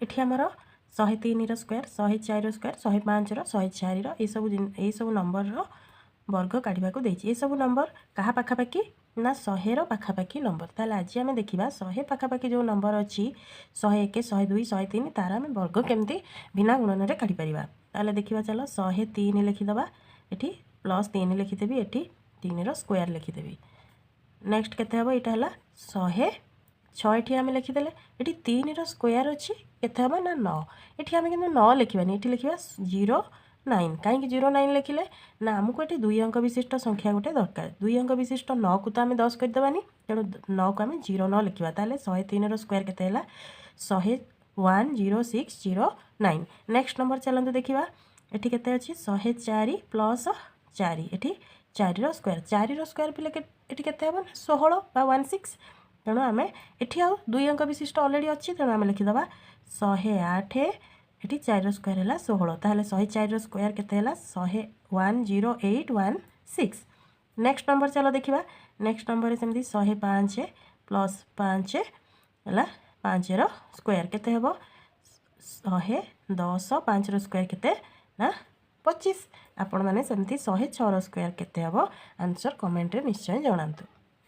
एठी हमर 103 रो स्क्वायर 104 रो स्क्वायर 105 रो 104 रो ए सब नंबर रो वर्ग काढ़ा को देछि। ए सब नंबर कहा पाखापाखि ना 100 रो पाखापाखि नंबर। ताले आज आम देखा 100 पाखापाखि जो नंबर अच्छी 101 102 103 तार आम वर्ग केमती बिना गुणन में काढ़ी पारिबा। ताले देखिबा चलो 103 लिखिदबा एठी +3 लिखिदेवी एठी 3 रो स्क्वायर लिखिदेवी। नेक्स्ट केते हबो एटा हला 106 एठी आम लिखिदेले एठी 3 रो स्क्वायर अच्छी केते हबो ना 9 एठी आम किंतु 9 लिखिबानी एठी लिखिबा 09 कहीं 09 लिखिले ना आमको ये 2 अंक विशिष्ट संख्या गोटे दरकार 2 अंक विशिष्ट 9 को तो आम 10 करदेवानी तेणु 9 को आम 09 लिखा ताले 103 रो स्क्वायर केते हला 1010609। नेक्स्ट नंबर चलते देखा एठी केते अछि 104 + 4 एठी 4 रो स्क्वायर 4 रो स्क्वायर पिले एठी केते हबो 16 बा 16 तेणु आम एठी आउ 2 अंक विशिष्ट ऑलरेडी अच्छी तेणु आम लिखिदबा 108 एठी 4 रो स्क्वायर हला 16 ताले 104 रो स्क्वायर केते हला 10816। नेक्स्ट नंबर चलो देखिबा नेक्स्ट नंबर सेमती 105 + 5 हला 5 रो स्क्वायर केते हेबो 110 5 रो स्क्वायर केते ना 25। आपण माने सेमती 106 रो स्क्वायर केते हेबो आंसर कमेंट रे निश्चय जणांतु।